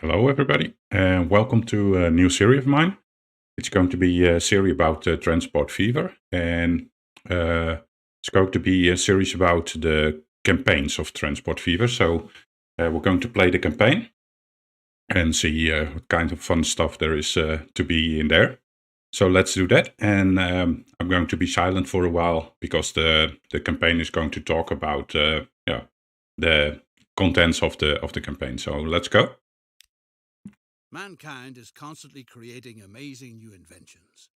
Hello, everybody, and welcome to a new series of mine. It's going to be a series about Transport Fever, and it's going to be a series about the campaigns of Transport Fever. So we're going to play the campaign and see what kind of fun stuff there is to be in there. So let's do that, and I'm going to be silent for a while because the campaign is going to talk about the contents of the campaign. So let's go. Mankind is constantly creating amazing new inventions.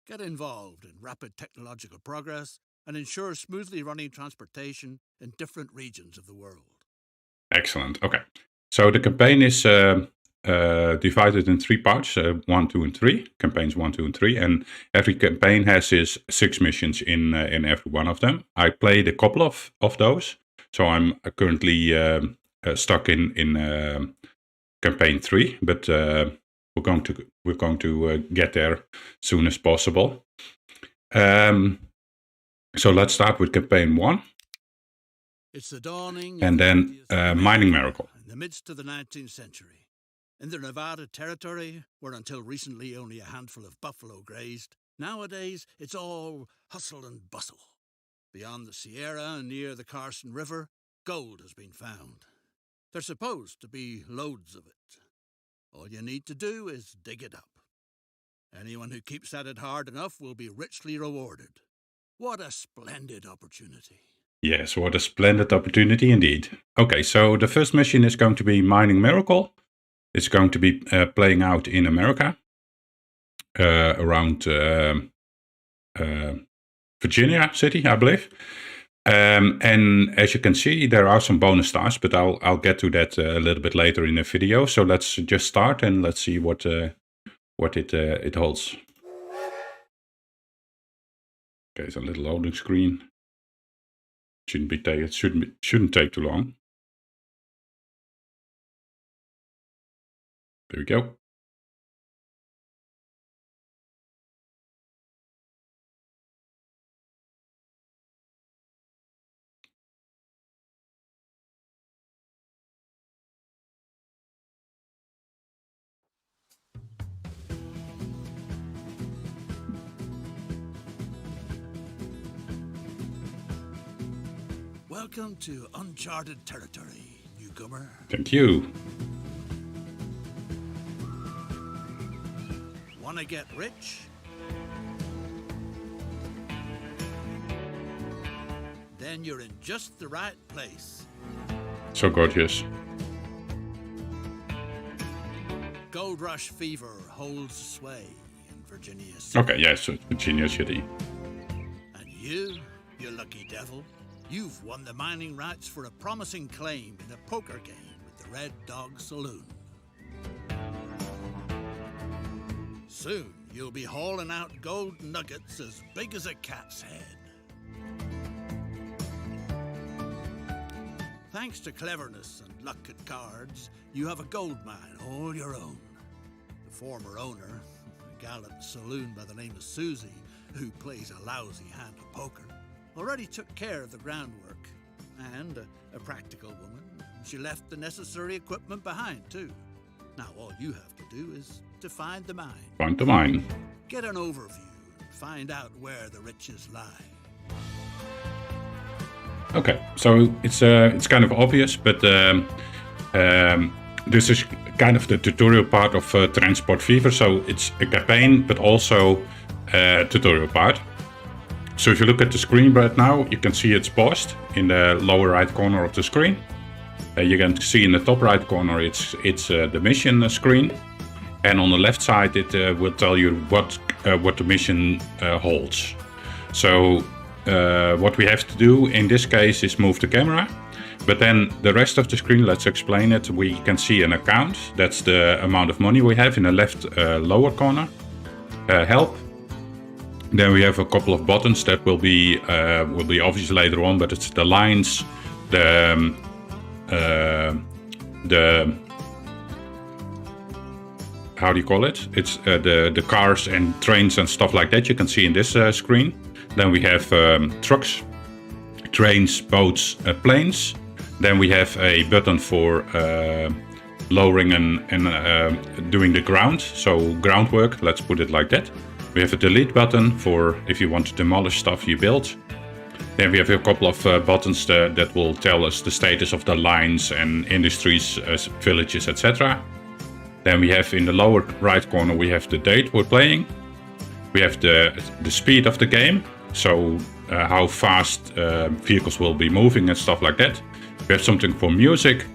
Get involved in rapid technological progress and ensure smoothly running transportation in different regions of the world. Excellent. Okay. So the campaign is divided in three parts, 1, 2, and 3. Campaigns 1, 2, and 3. And every campaign has its 6 missions in every one of them. I played a couple of those. So I'm currently stuck in campaign 3, but we're going to get there soon as possible. So let's start with campaign 1. It's the dawning and then Mining Miracle. In the midst of the 19th century, in the Nevada territory, where until recently only a handful of buffalo grazed, nowadays it's all hustle and bustle. Beyond the Sierra and near the Carson River, gold has been found. There's supposed to be loads of it. All you need to do is dig it up. Anyone who keeps at it hard enough will be richly rewarded. What a splendid opportunity. Yes, what a splendid opportunity indeed. Okay, so the first mission is going to be Mining Miracle. It's going to be playing out in America, around Virginia City, I believe. And as you can see, there are some bonus stars, but I'll get to that a little bit later in the video. So let's just start and let's see what it holds. Okay, it's a little loading screen. Shouldn't take too long. There we go. Welcome to uncharted territory, newcomer. Thank you. Wanna get rich? Then you're in just the right place. So gorgeous. Gold Rush fever holds sway in Virginia City. Okay, yes, so Virginia City. And you lucky devil, you've won the mining rights for a promising claim in a poker game with the Red Dog Saloon. Soon, you'll be hauling out gold nuggets as big as a cat's head. Thanks to cleverness and luck at cards, you have a gold mine all your own. The former owner, a gallant saloon by the name of Susie, who plays a lousy hand of poker, already took care of the groundwork. And a practical woman, she left the necessary equipment behind too. Now all you have to do is to find the mine. Find the mine. Get an overview and find out where the riches lie. Okay, so it's kind of obvious, but this is kind of the tutorial part of Transport Fever. So it's a campaign, but also a tutorial part. So if you look at the screen right now, you can see it's paused in the lower right corner of the screen. You can see in the top right corner it's the mission screen, and on the left side it will tell you what the mission holds. So what we have to do in this case is move the camera, but then the rest of the screen, let's explain it. We can see an account. That's the amount of money we have in the left lower corner. Help. Then we have a couple of buttons that will be obvious later on, but it's the lines, the how do you call it? It's the cars and trains and stuff like that you can see in this screen. Then we have trucks, trains, boats, planes. Then we have a button for lowering and doing the ground, so groundwork, let's put it like that. We have a delete button for if you want to demolish stuff you built. Then we have a couple of buttons that will tell us the status of the lines and industries, villages, etc. Then we have in the lower right corner, we have the date we're playing. We have the speed of the game, so how fast vehicles will be moving and stuff like that. We have something for music.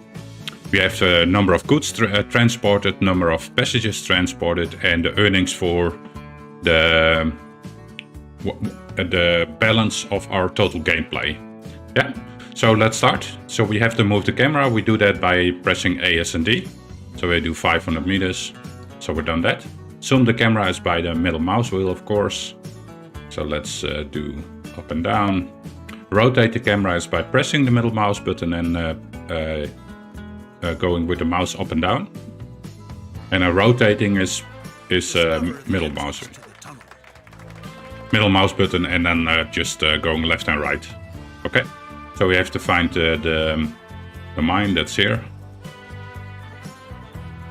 We have the number of goods transported, number of passengers transported, and the earnings for the balance of our total gameplay. Yeah, so let's start. So we have to move the camera. We do that by pressing A, S, and D. So we do 500 meters. So we're done that. Zoom the camera is by the middle mouse wheel, of course. So let's do up and down. Rotate the camera is by pressing the middle mouse button and going with the mouse up and down. And rotating is middle mouse. Middle mouse button and then just going left and right. Okay, so we have to find the mine that's here.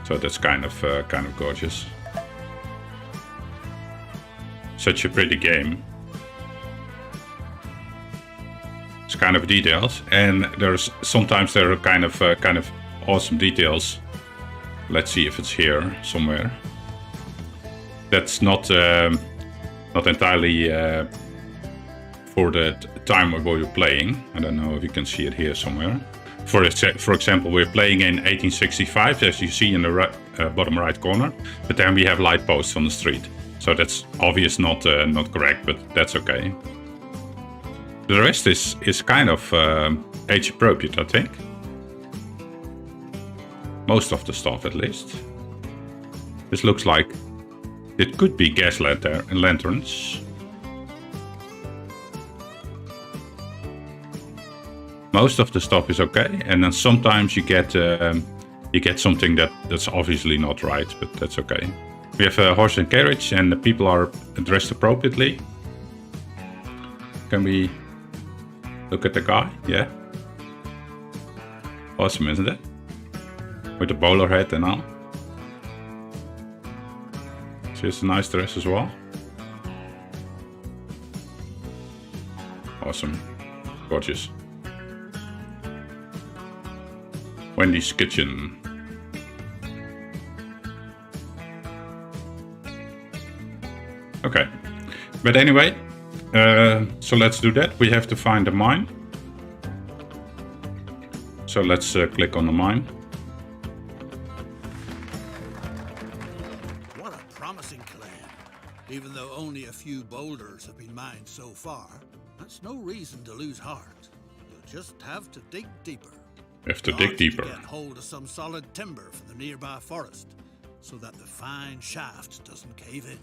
So that's kind of gorgeous. Such a pretty game. It's kind of details, and sometimes there are kind of awesome details. Let's see if it's here somewhere. That's not entirely for the time where you're playing. I don't know if you can see it here somewhere. For example, we're playing in 1865, as you see in the bottom right corner, but then we have light posts on the street. So that's obvious, not correct, but that's okay. The rest is kind of age appropriate, I think. Most of the stuff, at least. This looks like it could be gas lanterns. Most of the stuff is okay, and then sometimes you get something that's obviously not right, but that's okay. We have a horse and carriage, and the people are dressed appropriately. Can we look at the guy? Yeah. Awesome, isn't it? With the bowler hat and all. She has a nice dress as well. Awesome. Gorgeous. Wendy's Kitchen. Okay. But anyway, so let's do that. We have to find the mine. So let's click on the mine. What a promising clan. Even though only a few boulders have been mined so far, that's no reason to lose heart. You'll just have to dig deeper. Have to dig deeper. Get hold of some solid timber from the nearby forest, so that the fine shaft doesn't cave in.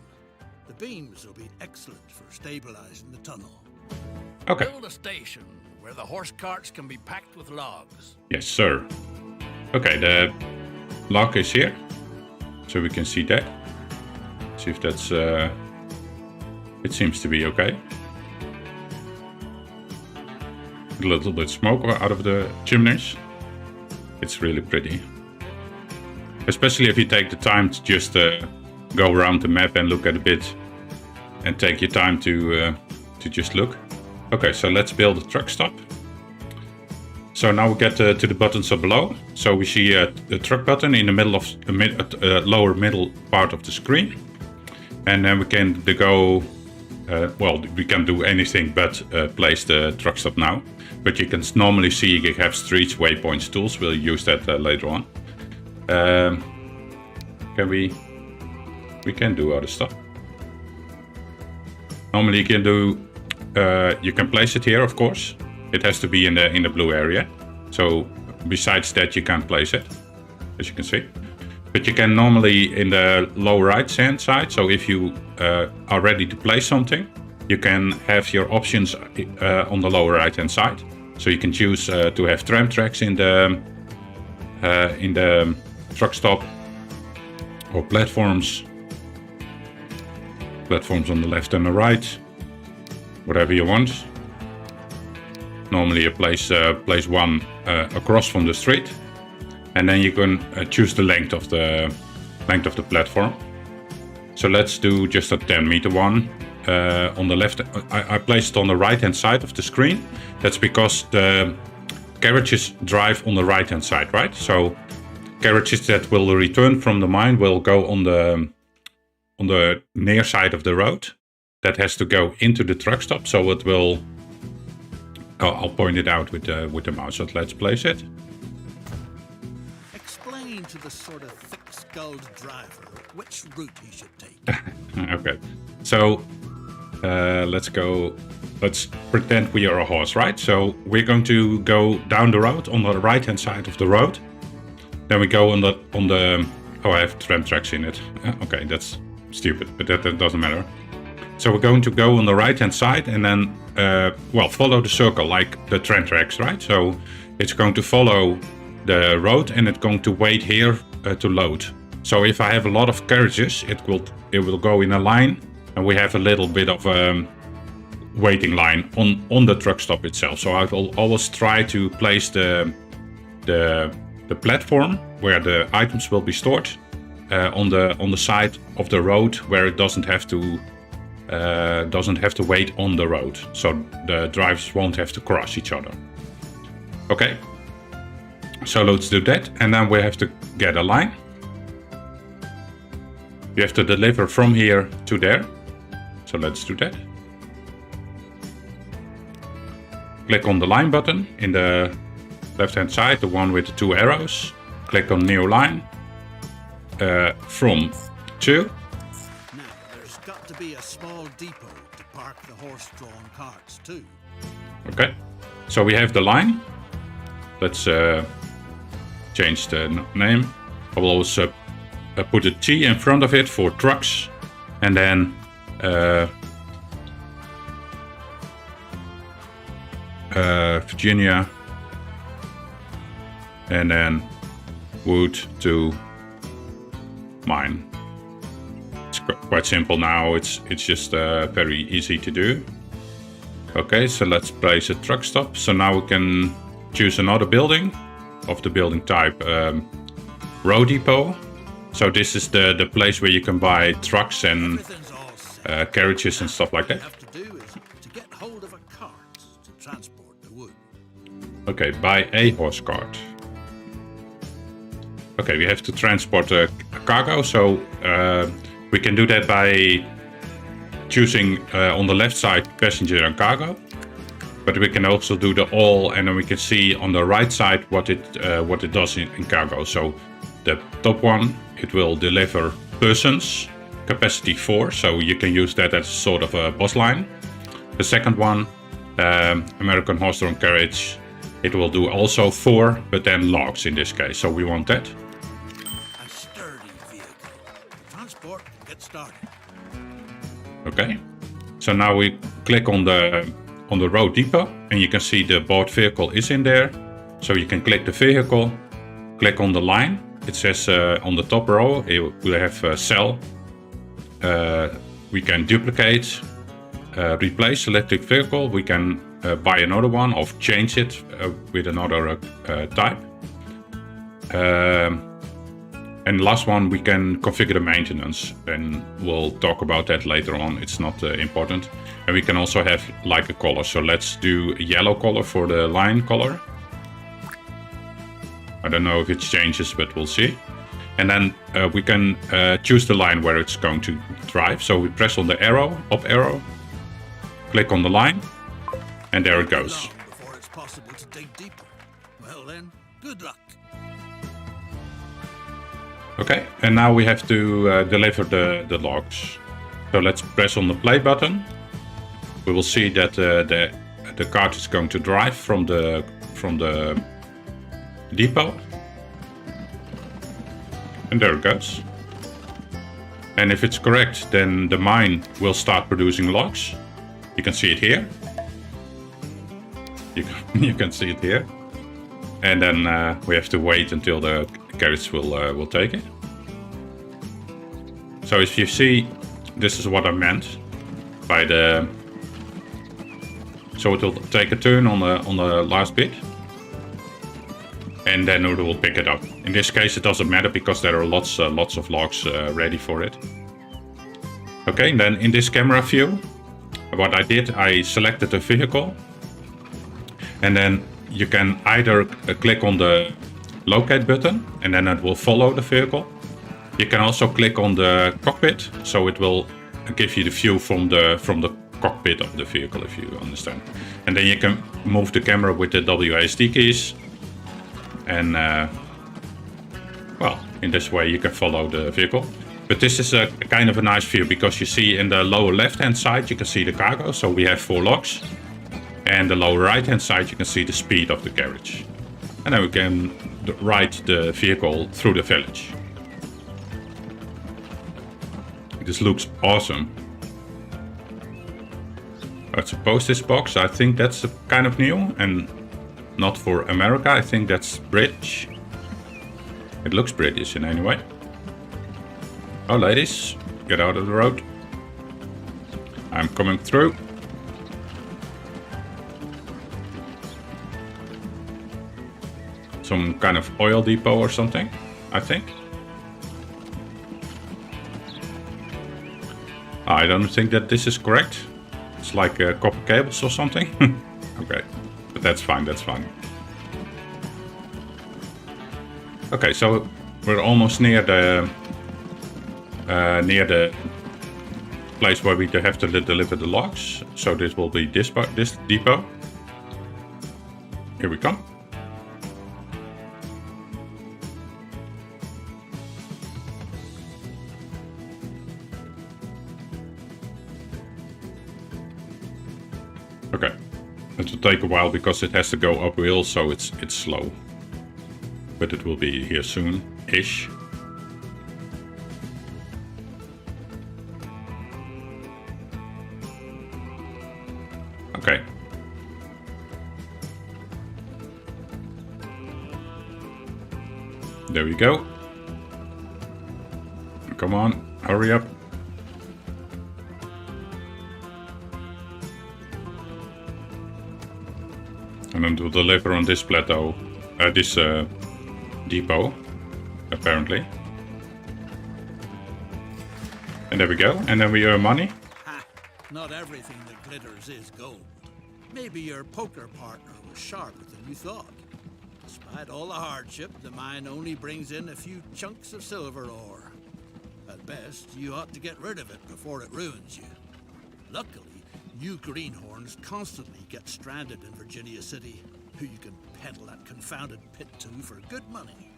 The beams will be excellent for stabilizing the tunnel. Okay. Build a station where the horse carts can be packed with logs. Yes, sir. Okay, the log is here, so we can see that. See if that's. It seems to be okay. A little bit smoke out of the chimneys. It's really pretty. Especially if you take the time to just go around the map and look at a bit, and take your time to just look. Okay, so let's build a truck stop. So now we get to the buttons up below. So we see the truck button in the middle of the lower middle part of the screen, and then we can go. Well, we can do anything but place the truck stop now. But you can normally see you have streets, waypoints, tools. We'll use that later on. We can do other stuff. Normally you can do. You can place it here, of course. It has to be in the blue area. So besides that, you can't place it, as you can see. But you can normally in the lower right hand side. So if you are ready to place something, you can have your options on the lower right hand side. So you can choose to have tram tracks in the truck stop, or platforms on the left and the right, whatever you want. Normally you place one across from the street, and then you can choose the length of the platform. So let's do just a 10-meter one. On the left, I placed it on the right-hand side of the screen. That's because the carriages drive on the right-hand side, right? So carriages that will return from the mine will go on the near side of the road. That has to go into the truck stop, so it will. I'll point it out with the mouse. So let's place it. Explain to the sort of thick-skulled driver which route he should take. Okay, so let's go. Let's pretend we are a horse, right? So we're going to go down the road on the right-hand side of the road. Then we go on the. Oh, I have tram tracks in it. Okay, that's stupid, but that doesn't matter. So we're going to go on the right-hand side and then, follow the circle like the tram tracks, right? So it's going to follow the road and it's going to wait here to load. So if I have a lot of carriages, it will go in a line, and we have a little bit of a waiting line on the truck stop itself. So I will always try to place the platform where the items will be stored on the side of the road where it doesn't have to wait on the road, so the drivers won't have to cross each other. Okay, so let's do that, and then we have to get a line. You have to deliver from here to there, so let's do that. Click on the line button in the left hand side, the one with the 2 arrows. Click on new line, from to. There's got to be a small depot to park the horse-drawn carts too. Okay, so we have the line. Let's change the name. I will also put a T in front of it for trucks, and then Virginia, and then wood to mine. It's quite simple now. It's just very easy to do. Okay, so let's place a truck stop. So now we can choose another building of the building type road depot. So this is the place where you can buy trucks and carriages and stuff like that. All you have to do is to get hold of a cart to transport the wood. Okay, buy a horse cart. Okay, we have to transport a cargo, so we can do that by choosing on the left side passenger and cargo. But we can also do the all, and then we can see on the right side what it does in cargo. So the top one, it will deliver persons, capacity 4, so you can use that as sort of a bus line. The second one, American horse-drawn carriage, it will do also 4, but then logs in this case. So we want that. A sturdy vehicle. Transport can get started. Okay, so now we click on the road depot, and you can see the bought vehicle is in there. So you can click the vehicle, click on the line. It says on the top row, we have sell. We can duplicate, replace electric vehicle. We can buy another one or change it with another type. And last one, we can configure the maintenance, and we'll talk about that later on. It's not important. And we can also have like a color. So let's do a yellow color for the line color. I don't know if it changes, but we'll see. And then we can choose the line where it's going to drive. So we press on the arrow, up arrow, click on the line, and there it goes. Long before it's possible to dig deeper. Well then, good luck. Okay, and now we have to deliver the logs. So let's press on the play button. We will see that the cart is going to drive from the depot. And there it goes. And if it's correct, then the mine will start producing logs. You can see it here. You can see it here. And then we have to wait until the carriage will take it. So if you see, this is what I meant by the. So it will take a turn on the last bit. and then it will pick it up. In this case, it doesn't matter because there are lots of logs ready for it. Okay, and then in this camera view, what I did, I selected the vehicle, and then you can either click on the locate button, and then it will follow the vehicle. You can also click on the cockpit, so it will give you the view from the cockpit of the vehicle, if you understand. And then you can move the camera with the WASD keys, and well, in this way you can follow the vehicle. But this is a kind of a nice view because you see in the lower left hand side you can see the cargo, so we have 4 logs, and the lower right hand side you can see the speed of the carriage, and then we can ride the vehicle through the village. This looks awesome. I suppose this box, I think that's kind of new and not for America. I think that's British. It looks British in any way. Oh, ladies, get out of the road. I'm coming through. Some kind of oil depot or something, I think. I don't think that this is correct. It's like copper cables or something. Okay, but that's fine, that's fine. Okay, so we're almost near the place where we have to deliver the logs. So this will be this depot. Here we come. Okay, it will take a while because it has to go uphill, so it's slow. But it will be here soon-ish. Okay. There we go. Come on, hurry up. And then to deliver on this plateau, this depot, apparently. And there we go, and then we earn money. Ha! Not everything that glitters is gold. Maybe your poker partner was sharper than you thought. Despite all the hardship, the mine only brings in a few chunks of silver ore. At best, you ought to get rid of it before it ruins you. Luckily, you greenhorns constantly get stranded in Virginia City, who you can peddle that confounded pit to for good money.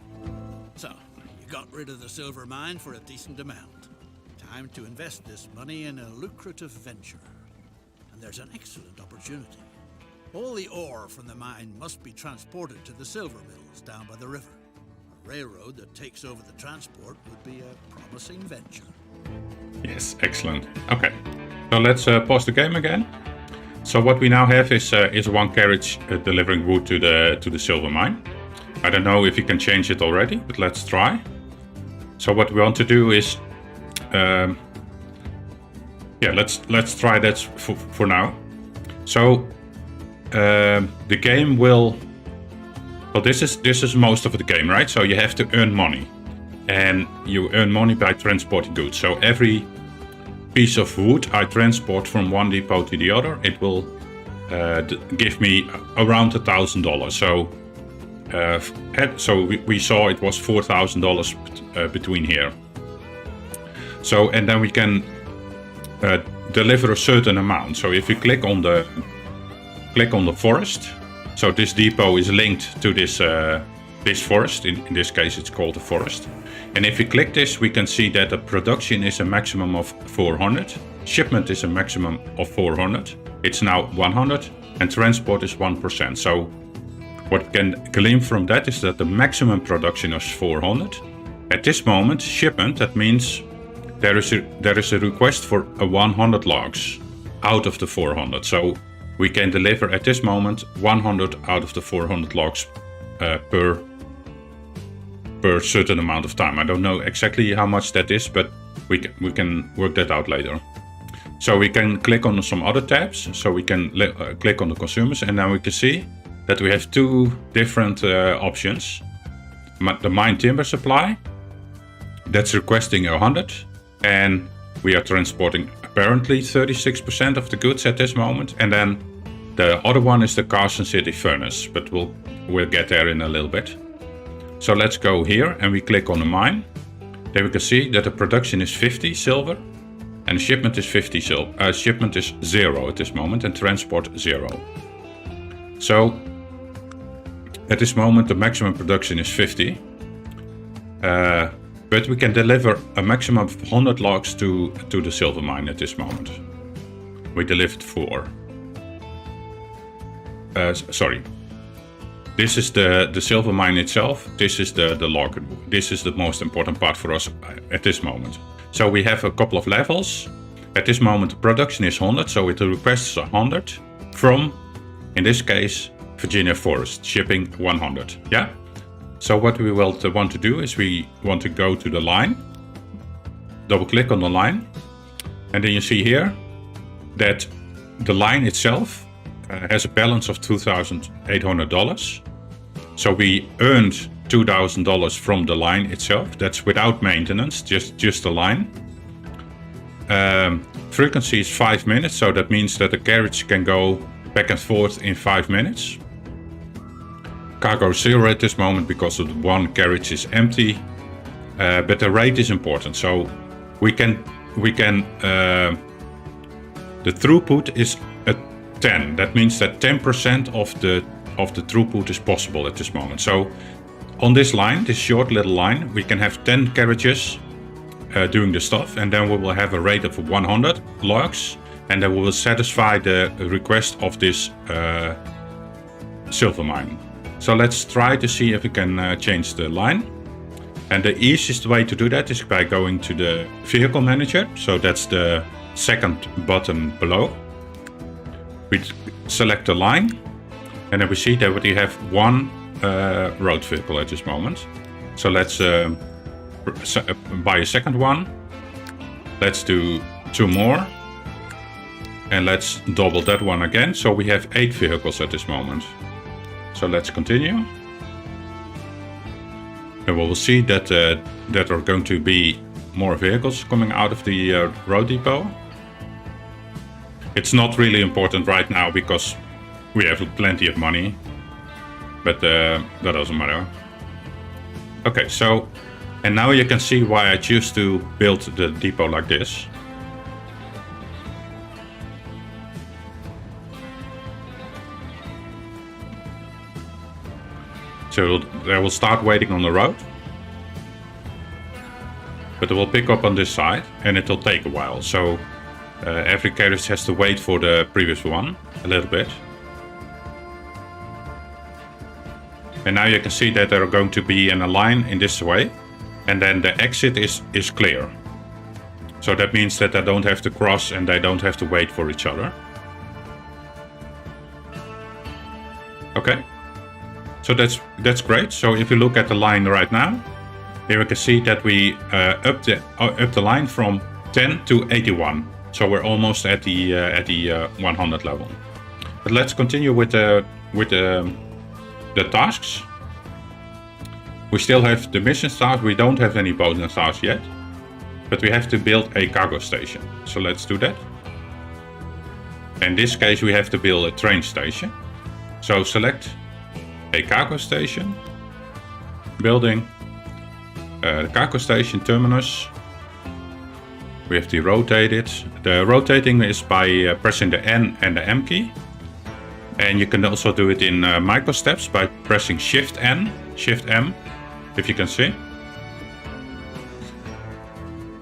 So, you got rid of the silver mine for a decent amount. Time to invest this money in a lucrative venture. And there's an excellent opportunity. All the ore from the mine must be transported to the silver mills down by the river. A railroad that takes over the transport would be a promising venture. Yes, excellent. Okay, so let's pause the game again. So what we now have is one carriage delivering wood to the silver mine. I don't know if you can change it already, but let's try. So what we want to do is, yeah, let's try that for now. So the game will. Well, this is most of the game, right? So you have to earn money, and you earn money by transporting goods. So every piece of wood I transport from one depot to the other, it will give me around $1,000. So we saw it was $4,000 between here. So, and then we can deliver a certain amount. So if you click on the forest, so this depot is linked to this forest. In this case, it's called a forest. And if we click this, we can see that the production is a maximum of 400. Shipment is a maximum of 400. It's now 100, and transport is 1%. So what we can glean from that is that the maximum production is 400. At this moment, shipment, that means there is a request for 100 logs out of the 400. So we can deliver at this moment 100 out of the 400 logs per certain amount of time. I don't know exactly how much that is, but we can work that out later. So we can click on some other tabs. So we can click on the consumers, and now we can see that we have two different options. The mine timber supply, that's requesting 100, and we are transporting apparently 36% of the goods at this moment. And then the other one is the Carson City furnace, but we'll get there in a little bit. So let's go here and we click on the mine. Then we can see that the production is 50 silver and the shipment is 50 silver. Shipment is 0 at this moment and transport 0. So at this moment the maximum production is 50. But we can deliver a maximum of 100 logs to the silver mine at this moment. We delivered 4. Sorry. This is the silver mine itself. This is the log. This is the most important part for us at this moment. So we have a couple of levels. At this moment the production is 100, so it requests 100 from, in this case, Virginia Forest, shipping 100. Yeah? So what we will want to do is we want to go to the line, double click on the line, and then you see here that the line itself has a balance of $2,800. So we earned $2,000 from the line itself. That's without maintenance, just the line. Frequency is 5 minutes, so that means that the carriage can go back and forth in 5 minutes. Cargo 0 at this moment because of the one carriage is empty, but the rate is important. So we can the throughput is at 10. That means that 10% of the throughput is possible at this moment. So on this line, this short little line, we can have 10 carriages doing the stuff, and then we will have a rate of 100 logs, and then we will satisfy the request of this silver mine. So let's try to see if we can change the line. And the easiest way to do that is by going to the vehicle manager. So that's the second button below. We select the line, and then we see that we have one road vehicle at this moment. So let's buy a second one. Let's do 2 more. And let's double that one again. So we have 8 vehicles at this moment. So let's continue. And we will see that there are going to be more vehicles coming out of the road depot. It's not really important right now because we have plenty of money, but that doesn't matter. Okay, so, and now you can see why I choose to build the depot like this. So they will start waiting on the road, but they will pick up on this side and it will take a while. So every carriage has to wait for the previous one a little bit. And now you can see that they're going to be in a line in this way, and then the exit is clear. So that means that they don't have to cross and they don't have to wait for each other. Okay. So that's great. So if you look at the line right now, here we can see that we up the line from 10 to 81. So we're almost at the 100 level. But let's continue with the tasks. We still have the mission task. We don't have any bonus tasks yet, but we have to build a cargo station. So let's do that. In this case, we have to build a train station. So select a cargo station, building, the cargo station terminus. We have to rotate it. The rotating is by pressing the N and the M key. And you can also do it in micro steps by pressing Shift N, Shift M, if you can see.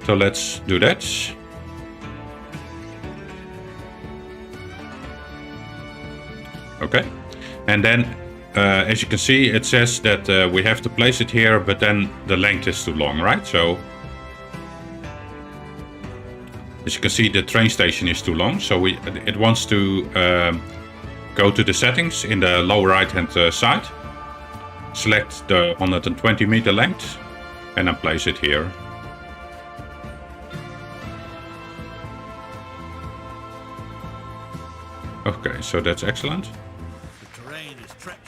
So let's do that. Okay, and then as you can see, it says that we have to place it here, but then the length is too long, right? So as you can see, the train station is too long, so it wants to go to the settings in the lower right hand side, select the 120 meter length, and then place it here. Okay, so that's excellent. The terrain is treacherous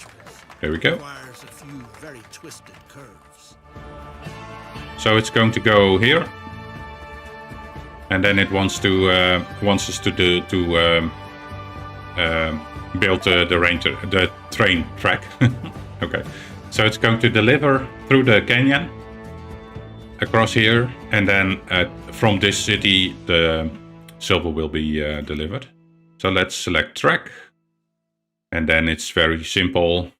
There we go. Requires a few very twisted curves. So it's going to go here, and then it wants us to build the train track. Okay, so it's going to deliver through the canyon across here, and then from this city the silver will be delivered. So let's select track, and then it's very simple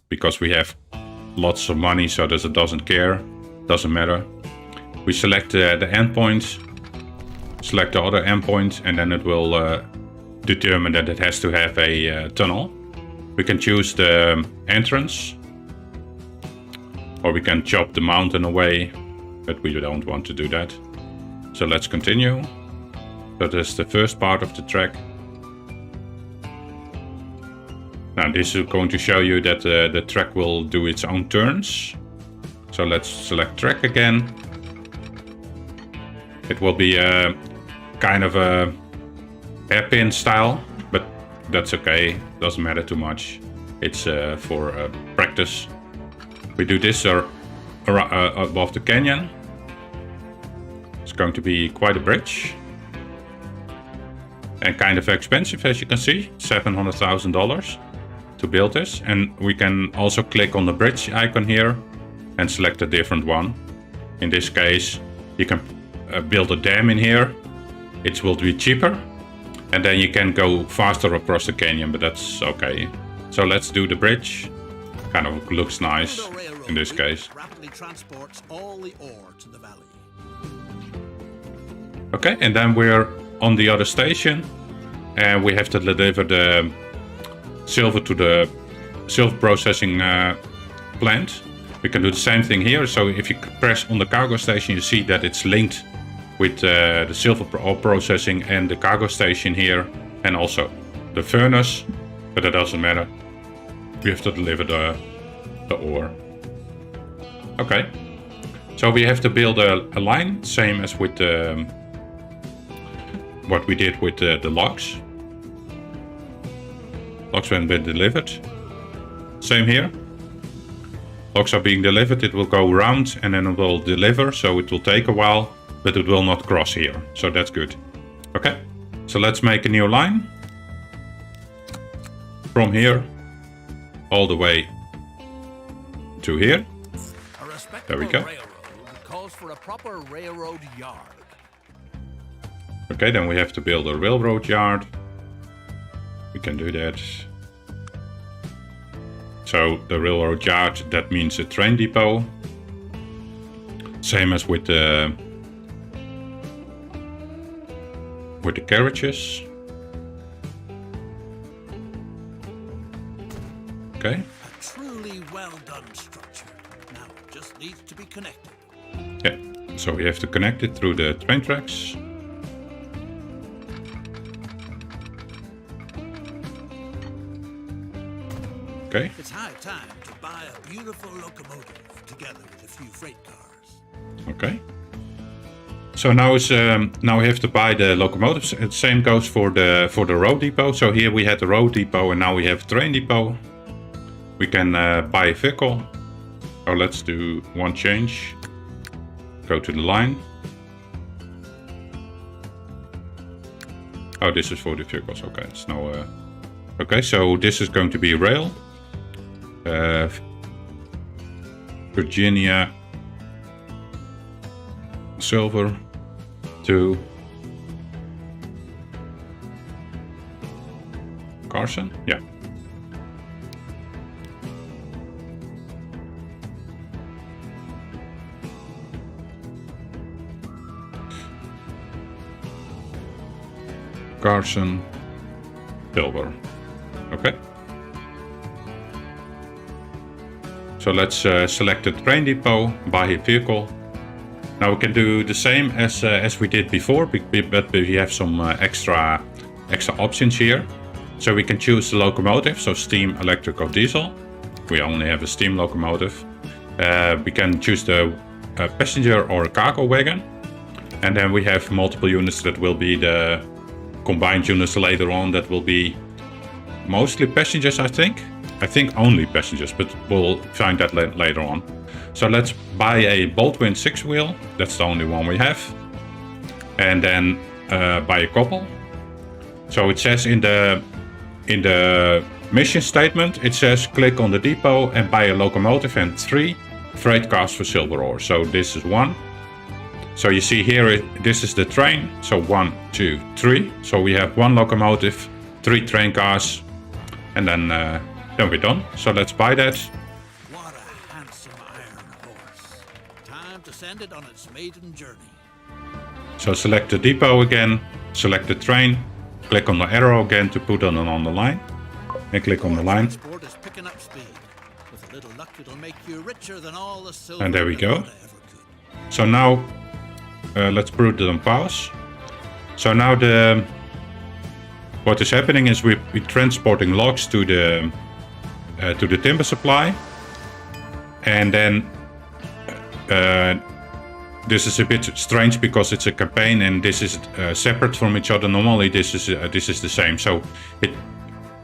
because we have lots of money, so it doesn't care, doesn't matter. We select the endpoint, select the other endpoint, and then it will determine that it has to have a tunnel. We can choose the entrance, or we can chop the mountain away, but we don't want to do that. So let's continue. So that's the first part of the track. Now this is going to show you that the track will do its own turns. So let's select track again. It will be a kind of a hairpin style, but that's okay, doesn't matter too much. It's for practice. We do this above the canyon. It's going to be quite a bridge. And kind of expensive, as you can see, $700,000 to build this. And we can also click on the bridge icon here and select a different one. In this case, you can build a dam in here. It will be cheaper. And then you can go faster across the canyon, but that's okay. So let's do the bridge. Kind of looks nice in this case. Rapidly transports all the ore to the valley. Okay, and then we're on the other station, and we have to deliver the silver to the silver processing plant. We can do the same thing here. So if you press on the cargo station, you see that it's linked with the silver processing and the cargo station here, and also the furnace, but that doesn't matter. We have to deliver the ore. Okay, so we have to build a line, same as with what we did with the logs. Logs have been delivered. Same here. Logs are being delivered, it will go around and then it will deliver, so it will take a while, but it will not cross here, so that's good. Okay, so let's make a new line. From here, all the way to here. There we go. Calls for a proper railroad yard. Okay, then we have to build a railroad yard. We can do that. So the railroad yard, that means a train depot. Same as with the carriages. Okay. A truly well done structure. Now it just needs to be connected. Yeah, so we have to connect it through the train tracks. Okay. It's high time to buy a beautiful locomotive together with a few freight cars. Okay. So now we have to buy the locomotives. The same goes for the road depot. So here we had the road depot and now we have train depot. We can buy a vehicle. So let's do one change. Go to the line. Oh, this is for the vehicles. Okay, it's no. Okay, so this is going to be rail. Virginia silver to Carson. Yeah. Carson silver. Okay. So let's select the train depot, buy a vehicle. Now we can do the same as we did before, but we have some extra options here. So we can choose the locomotive, so steam, electric or diesel. We only have a steam locomotive. We can choose the passenger or cargo wagon. And then we have multiple units that will be the combined units later on, that will be mostly passengers, I think. I think only passengers, but we'll find that later on. So let's buy a Baldwin 6 wheel. That's the only one we have. And then buy a couple. So it says in the mission statement, it says click on the depot and buy a locomotive and 3 freight cars for silver ore. So this is 1. So you see here, this is the train. So 1, 2, 3. So we have 1 locomotive, 3 train cars, and then we're done. So let's buy that. What a handsome iron horse. Time to send it on its maiden journey. So select the depot again, select the train, click on the arrow again to put it on the line, and click on the line. Transport is picking up speed. With a little luck, it'll make you richer than all the silver And there we go. Nevada ever could. So now let's put it on pause. So now what is happening is we're transporting logs to the timber supply, and then this is a bit strange because it's a campaign and this is separate from each other. Normally this is the same. So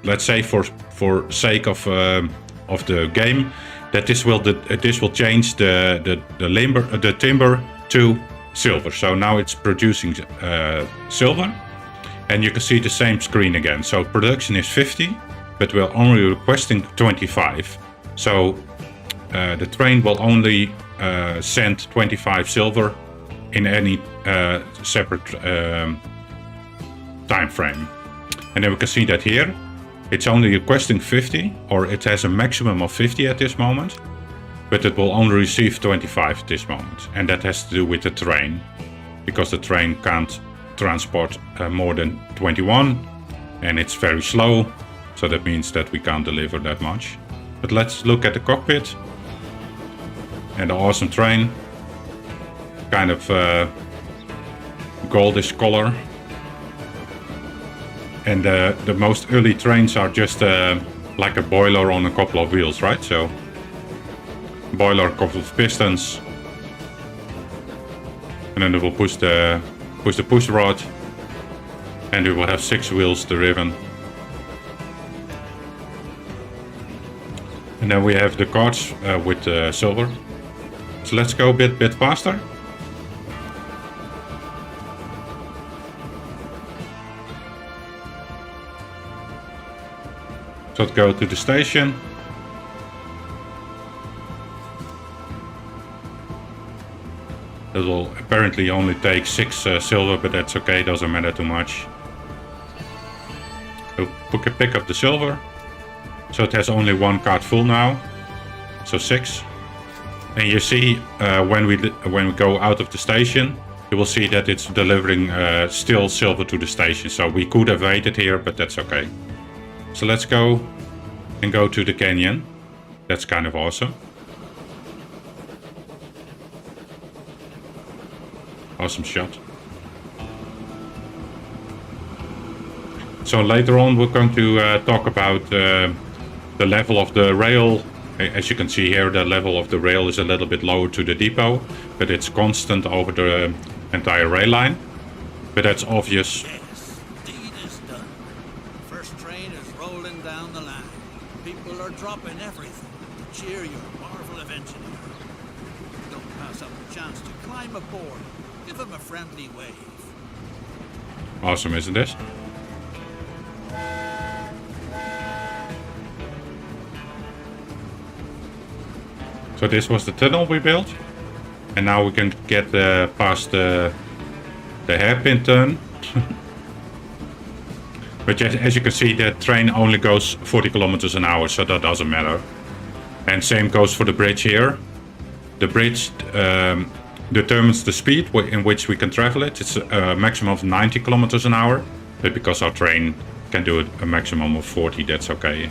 let's say for sake of the game, that this will change the timber to silver. So now it's producing silver, and you can see the same screen again. So production is 50, but we're only requesting 25. So the train will only send 25 silver in any separate time frame. And then we can see that here it's only requesting 50, or it has a maximum of 50 at this moment, but it will only receive 25 at this moment. And that has to do with the train, because the train can't transport more than 21, and it's very slow, so that means that we can't deliver that much. But let's look at the cockpit and the awesome train, kind of goldish color. And the most early trains are just like a boiler on a couple of wheels, right? So boiler, a couple of pistons, and then it will push the push rod, and we will have 6 wheels driven. And then we have the carts with silver. So let's go a bit faster. So let's go to the station. It will apparently only take 6 silver, but that's okay, doesn't matter too much. We'll pick up the silver. So it has only 1 cart full now, so 6. And you see when we go out of the station, you will see that it's delivering still silver to the station. So we could have waited here, but that's okay. So let's go to the canyon. That's kind of awesome. Awesome shot. So later on we're going to talk about the level of the rail. As you can see here, the level of the rail is a little bit lower to the depot, but it's constant over the entire rail line. But that's obvious. Yes, deed is done. First train is rolling down the line. People are dropping everything to cheer your marvel of engineering. Don't pass up the chance to climb aboard. Give him a friendly wave. Awesome, isn't this? So this was the tunnel we built, and now we can get past the hairpin turn. But as you can see, the train only goes 40 kilometers an hour, so that doesn't matter. And same goes for the bridge here. The bridge determines the speed in which we can travel it. It's a maximum of 90 kilometers an hour, but because our train can do it a maximum of 40, that's okay.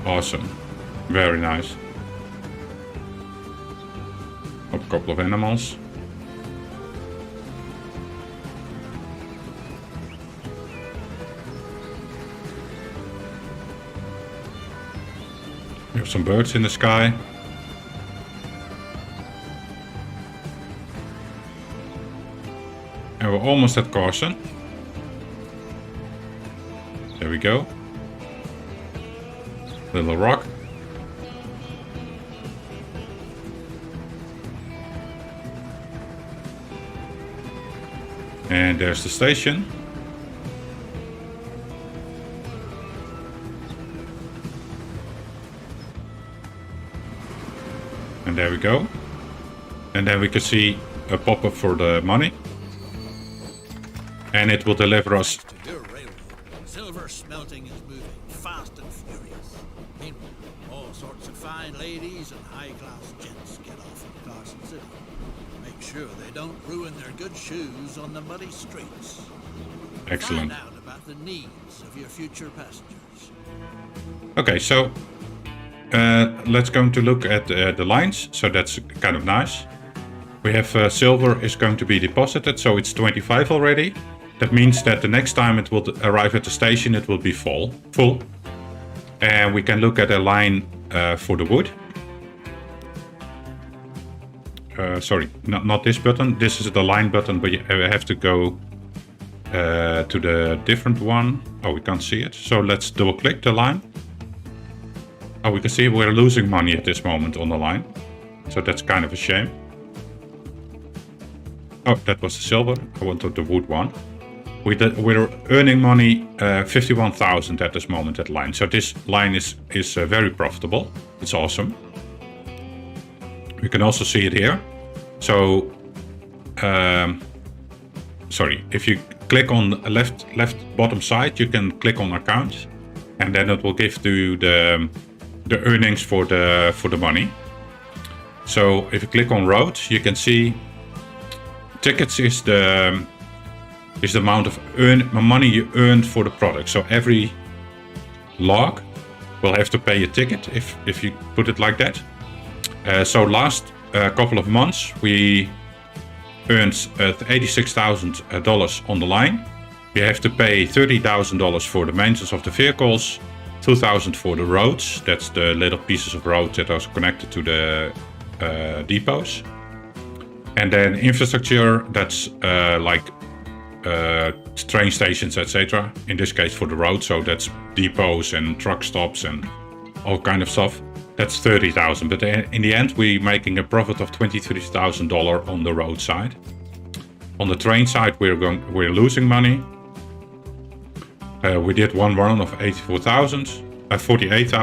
Awesome, very nice. A couple of animals. We have some birds in the sky. almost at Carson. There we go. Little rock. And there's the station. And there we go. And then we can see a pop-up for the money. And it will deliver us. To your railroad, silver smelting is moving fast and furious. Meanwhile, all sorts of fine ladies and high-class gents get off in Carson City. Make sure they don't ruin their good shoes on the muddy streets. Excellent. Find out about the needs of your future passengers. Okay, so let's go to look at the lines. So that's kind of nice. We have silver is going to be deposited, so it's 25 already. That means that the next time it will arrive at the station, it will be full. And we can look at a line for the wood. Sorry, not this button. This is the line button, but you have to go to the different one. Oh, we can't see it. So let's double click the line. Oh, we can see we're losing money at this moment on the line. So that's kind of a shame. Oh, that was the silver. I wanted the wood one. We're earning money 51,000 at this moment at line. So this line is very profitable. It's awesome. You can also see it here. So, sorry, if you click on the left bottom side, you can click on account, and then it will give you the earnings for the money. So if you click on roads, you can see tickets is the amount of money you earned for the product. So every log will have to pay a ticket if you put it like that. So last couple of months we earned $86,000 on the line. We have to pay $30,000 for the maintenance of the vehicles, $2,000 for the roads. That's the little pieces of road that are connected to the depots. And then infrastructure, that's like train stations, etc. In this case for the road, so that's depots and truck stops and all kind of stuff. That's $30,000, but in the end we're making a profit of $23,000 on the road side. On the train side we're losing money. We did one run of 48,000,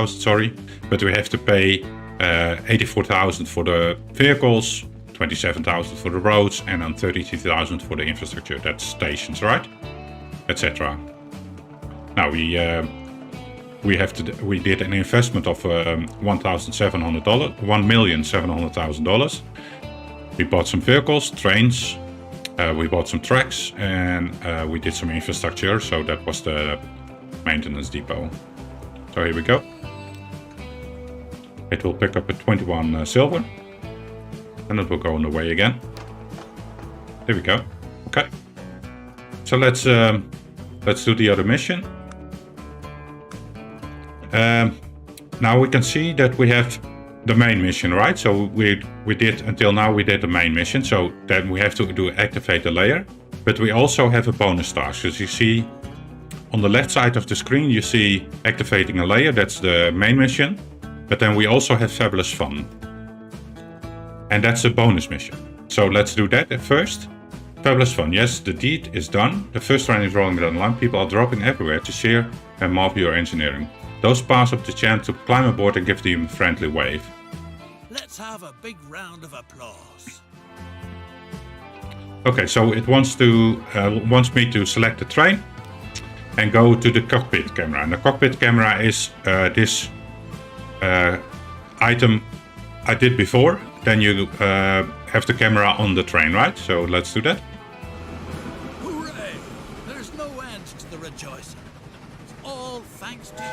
sorry, but we have to pay 84,000 for the vehicles, 27,000 for the roads, and then 32,000 for the infrastructure. That's stations, right? Etc. Now we did an investment of $1,700,000. We bought some vehicles, trains. We bought some tracks, and we did some infrastructure. So that was the maintenance depot. So here we go. It will pick up a 21 silver. And it will go on the way again. There we go. Okay. So let's do the other mission. Now we can see that we have the main mission, right? So we did until now we did the main mission. So then we have to activate the layer. But we also have a bonus task. As you see on the left side of the screen, you see activating a layer. That's the main mission. But then we also have Fabulous Fun. And that's a bonus mission. So let's do that at first. Fabulous Fun. Yes, the deed is done. The first train is rolling down the line. People are dropping everywhere to share and marvel your engineering. Those pass up the chance to climb aboard and give them a friendly wave. Let's have a big round of applause. Okay, so it wants me to select the train and go to the cockpit camera. And the cockpit camera is this item I did before. Then you have the camera on the train, right? So let's do that. Hooray! There's no end to the rejoicing. It's all thanks to you.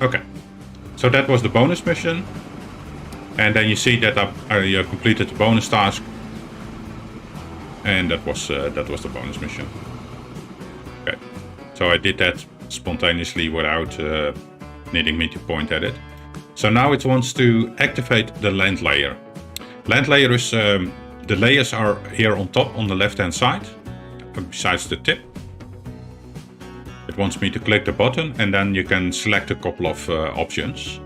Okay, so that was the bonus mission. And then you see that I completed the bonus task. And that was the bonus mission. Okay, so I did that spontaneously without needing me to point at it. So now it wants to activate the land layer. Land layer is, the layers are here on top on the left hand side, besides the tip. It wants me to click the button and then you can select a couple of options.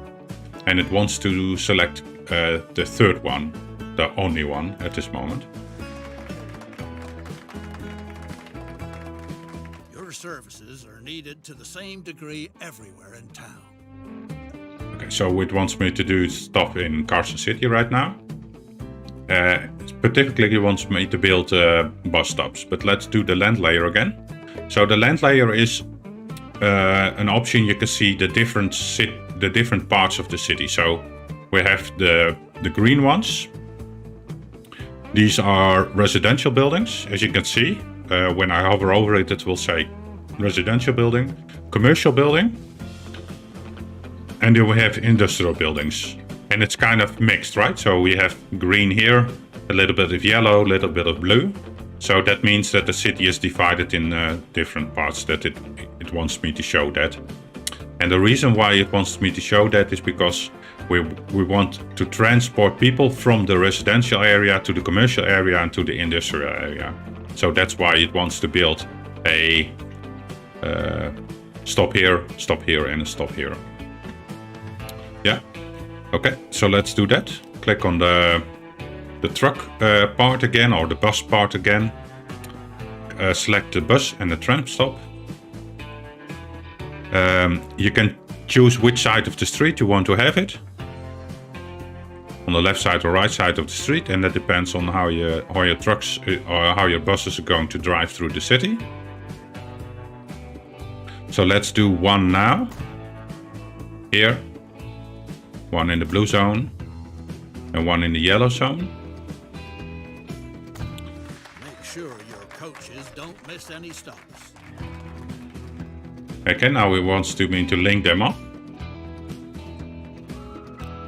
And it wants to select the third one, the only one at this moment. Your services are needed to the same degree everywhere in town. Okay, so it wants me to do stuff in Carson City right now. Particularly it wants me to build bus stops, but let's do the land layer again. So the land layer is an option. You can see the different parts of the city. So we have the green ones. These are residential buildings, as you can see. When I hover over it, it will say residential building, commercial building, and then we have industrial buildings. And it's kind of mixed, right? So we have green here, a little bit of yellow, a little bit of blue. So that means that the city is divided in different parts, that it wants me to show that. And the reason why it wants me to show that is because we want to transport people from the residential area to the commercial area and to the industrial area. So that's why it wants to build a stop here, and a stop here. Yeah. Okay, so let's do that. Click on the truck part again, or the bus part again. Select the bus and the tram stop. You can choose which side of the street you want to have it. On the left side or right side of the street, and that depends on how your trucks or how your buses are going to drive through the city. So let's do one now. Here. One in the blue zone and one in the yellow zone. Make sure your coaches don't miss any stops. Okay, now it wants me to link them up.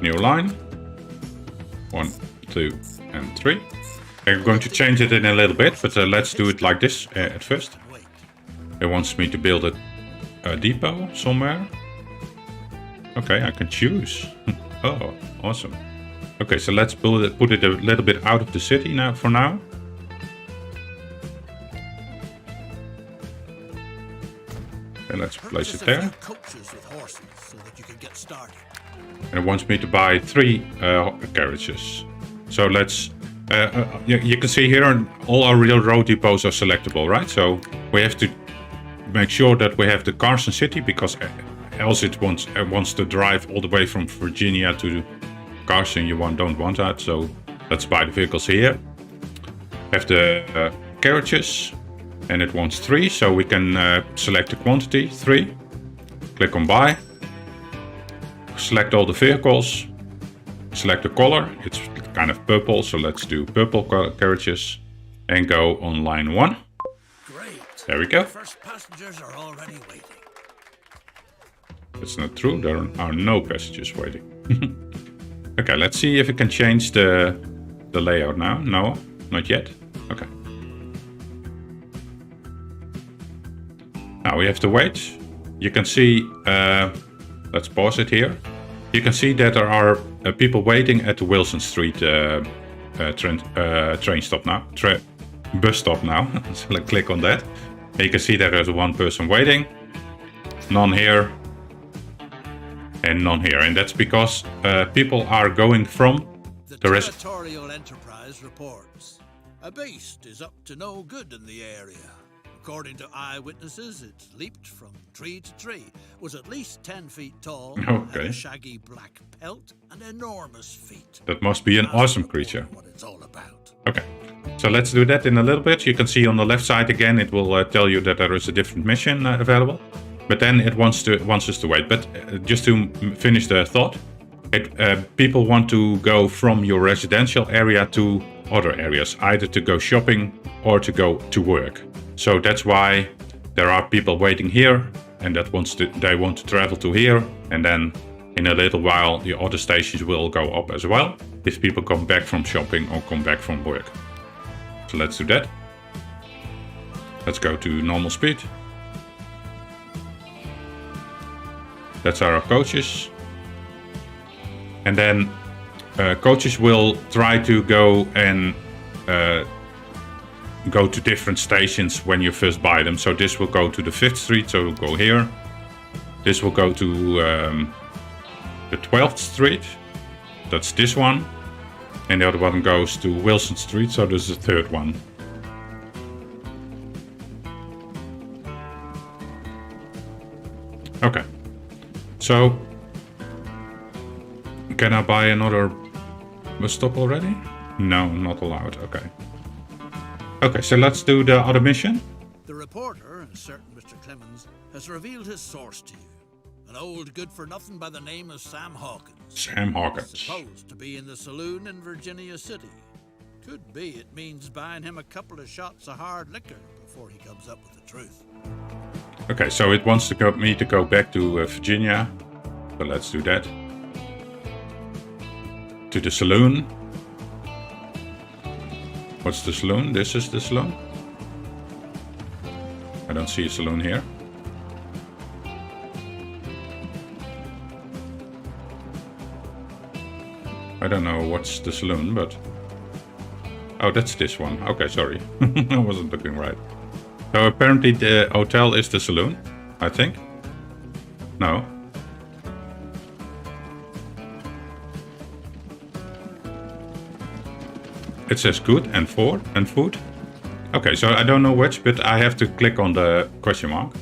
New line. 1, 2, and 3. I'm going to change it in a little bit, but let's do it like this at first. It wants me to build a depot somewhere. Okay, I can choose. Oh, awesome. Okay, so let's put it a little bit out of the city now. For now. And let's place it there. Coaches with horses so that you can get started. And it wants me to buy 3 carriages. So let's. You can see here, all our real road depots are selectable, right? So we have to make sure that we have the Carson City, because else it wants to drive all the way from Virginia to Carson. You don't want that, so let's buy the vehicles here. Have the carriages, and it wants 3, so we can select the quantity, 3. Click on buy. Select all the vehicles. Select the color. It's kind of purple, so let's do purple carriages and go on line 1. Great. There we go. First passengers are already waiting. That's not true. There are no passengers waiting. Okay, let's see if we can change the layout now. No, not yet. Okay. Now we have to wait. You can see, let's pause it here. You can see that there are people waiting at the Wilson Street train stop now. Bus stop now. So let's click on that. And you can see that there's one person waiting. None here. And none here. And that's because people are going from the Territorial Enterprise reports. A beast is up to no good in the area. According to eyewitnesses, it leaped from tree to tree, was at least 10 feet tall, had a shaggy black pelt, and enormous feet. That must be an awesome creature. What it's all about. Okay, so let's do that in a little bit. You can see on the left side again, it will tell you that there is a different mission available. But then it wants us to wait. But just to finish the thought, people want to go from your residential area to other areas, either to go shopping or to go to work. So that's why there are people waiting here, and they want to travel to here, and then in a little while the other stations will go up as well if people come back from shopping or come back from work. So let's do that. Let's go to normal speed. That's our coaches. And then coaches will try to go and go to different stations when you first buy them. So this will go to the 5th Street, so it'll go here. This will go to the 12th Street, that's this one. And the other one goes to Wilson Street, so there's the 3rd one. Okay, so can I buy another bus stop already? No, not allowed, okay. Okay, so let's do the other mission. The reporter, a certain Mr. Clemens, has revealed his source to you. An old good-for-nothing by the name of Sam Hawkins. Sam Hawkins. Supposed to be in the saloon in Virginia City. Could be it means buying him a couple of shots of hard liquor before he comes up with the truth. Okay, so it wants me to go back to Virginia. So let's do that. To the saloon. What's the saloon? This is the saloon. I don't see a saloon here. I don't know what's the saloon, but... Oh, that's this one. Okay, sorry. I wasn't looking right. So apparently the hotel is the saloon, I think. No. It says good and for and food. Okay, so I don't know which, but I have to click on the question mark.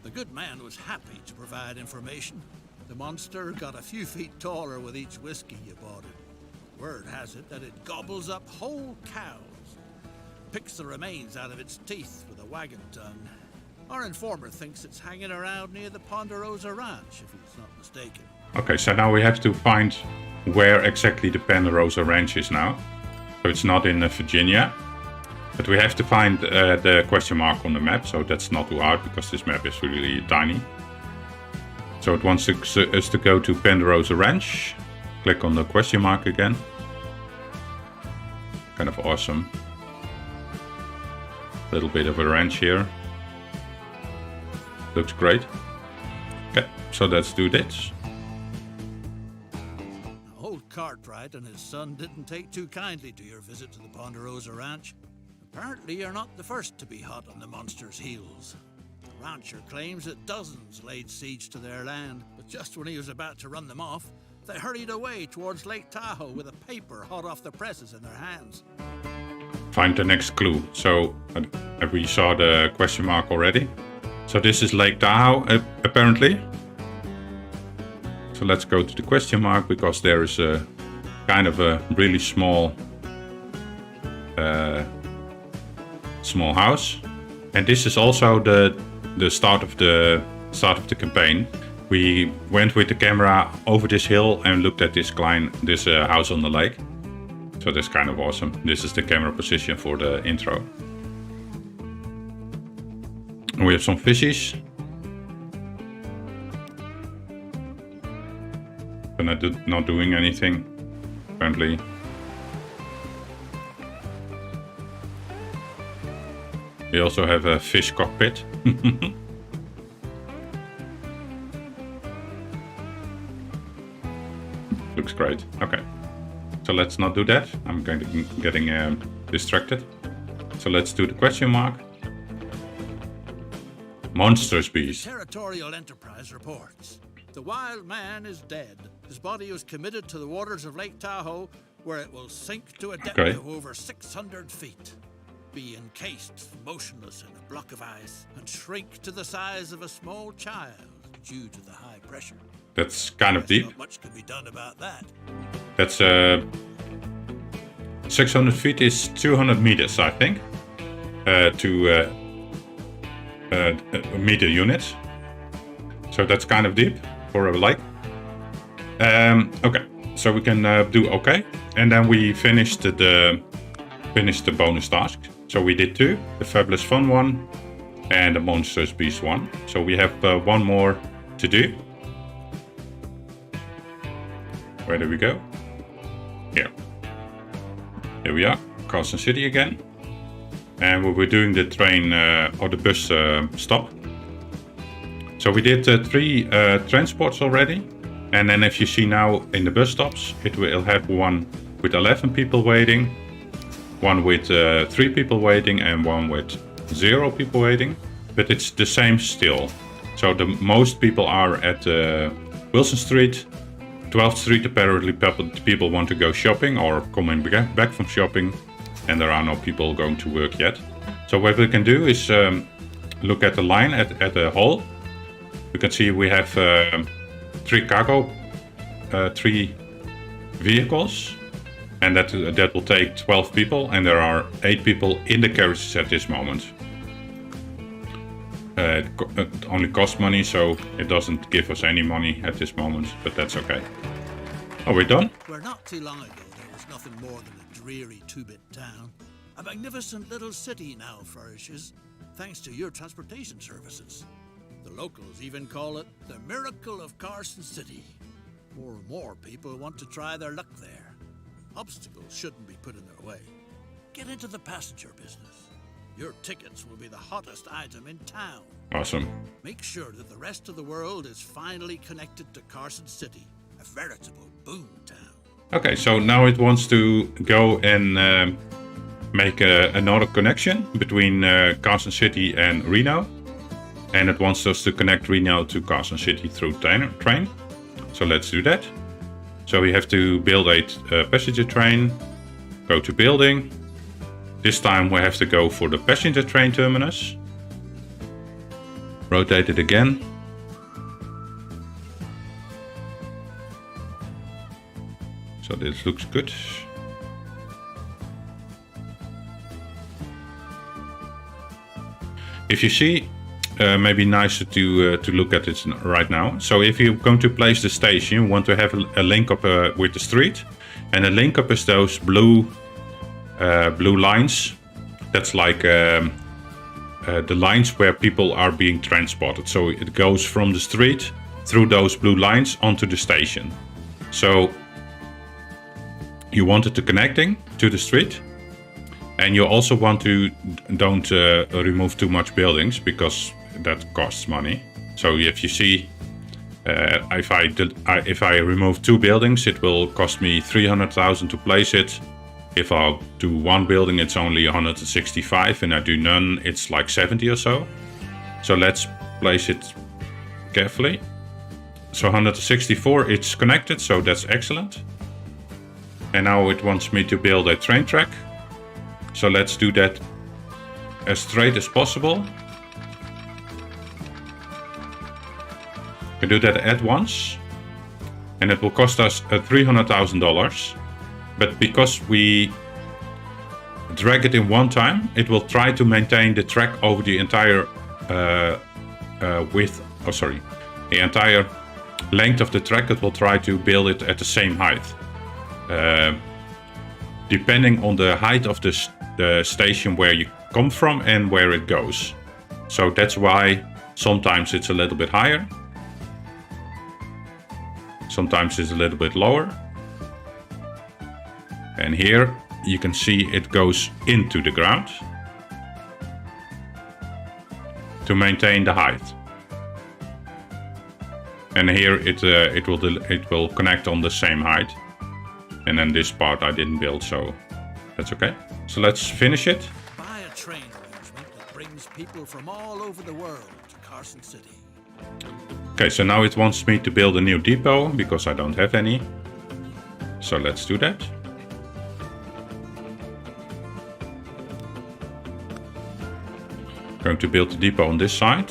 The good man was happy to provide information. The monster got a few feet taller with each whiskey you bought it. Word has it that it gobbles up whole cows, picks the remains out of its teeth with a wagon tongue. Our informer thinks it's hanging around near the Ponderosa Ranch, if he's not mistaken. Okay, so now we have to find where exactly the Ponderosa Ranch is now. So it's not in Virginia, but we have to find the question mark on the map, so that's not too hard because this map is really tiny. So it wants us to go to Ponderosa Ranch. Click on the question mark again. Kind of awesome. Little bit of a ranch here. Looks great. Okay, so let's do this. Old Cartwright and his son didn't take too kindly to your visit to the Ponderosa Ranch. Apparently you're not the first to be hot on the monster's heels. The rancher claims that dozens laid siege to their land, but just when he was about to run them off, they hurried away towards Lake Tahoe with a paper hot off the presses in their hands. Find the next clue. So we saw the question mark already. So this is Lake Tahoe, apparently. So let's go to the question mark because there is a kind of a really small house, and this is also the start of the campaign. We went with the camera over this hill and looked at this house on the lake. So that's kind of awesome. This is the camera position for the intro. And we have some fishies. But not doing anything, apparently. We also have a fish cockpit. Looks great. Okay, so let's not do that. I'm getting distracted. So let's do the question mark. Monsters Beast. Territorial Enterprise reports. The wild man is dead. His body was committed to the waters of Lake Tahoe, where it will sink to a depth of over 600 feet. Be encased, motionless in a block of ice, and shrink to the size of a small child due to the high pressure. That's kind of deep. Not much can be done about that. That's 600 feet is 200 meters, I think, to meter units. So that's kind of deep for a lake. Okay, so we can do okay, and then we finished the bonus task. So we did 2, the Fabulous Fun one and the Monsters Beast one. So we have one more to do. Where do we go? Here. Here we are, Carson City again. And we were doing the train or the bus stop. So we did 3 transports already. And then if you see now in the bus stops, it will have one with 11 people waiting, one with 3 people waiting, and one with 0 people waiting. But it's the same still. So the most people are at Wilson Street, 12th Street. Apparently people want to go shopping or coming back from shopping, and there are no people going to work yet. So what we can do is look at the line at the hall. You can see we have 3 cargo, 3 vehicles, and that will take 12 people, and there are 8 people in the carriages at this moment. It only costs money, so it doesn't give us any money at this moment, but that's okay. Are we done? Where not too long ago there was nothing more than a dreary 2-bit town, a magnificent little city now flourishes, thanks to your transportation services. The locals even call it the miracle of Carson City. More and more people want to try their luck there. Obstacles shouldn't be put in their way. Get into the passenger business. Your tickets will be the hottest item in town. Awesome. Make sure that the rest of the world is finally connected to Carson City, a veritable boom town. Okay, so now it wants to go and make another connection between Carson City and Reno. And it wants us to connect Reno to Carson City through train. So let's do that. So we have to build a passenger train, go to building. This time we have to go for the passenger train terminus. Rotate it again. So this looks good. If you see, maybe nicer to look at it right now. So if you're going to place the station, you want to have a link up with the street, and a link up is those blue lines. That's like the lines where people are being transported. So it goes from the street through those blue lines onto the station. So you want it to connecting to the street. And you also want to don't remove too much buildings, because that costs money. So if you see, if I remove 2 buildings, it will cost me 300,000 to place it. If I do 1 building, it's only 165, and I do none, it's like 70 or so. So let's place it carefully. So 164, it's connected, so that's excellent. And now it wants me to build a train track. So let's do that as straight as possible. We do that at once, and it will cost us $300,000. But because we drag it in one time, it will try to maintain the track over the entire the entire length of the track. It will try to build it at the same height, depending on the height of the station where you come from and where it goes. So that's why sometimes it's a little bit higher, sometimes it's a little bit lower. And here you can see it goes into the ground to maintain the height. And here it will connect on the same height. And then this part I didn't build, so that's okay. So let's finish it. Buy a train arrangement that brings people from all over the world to Carson City. Okay, so now it wants me to build a new depot because I don't have any. So let's do that. Going to build the depot on this side.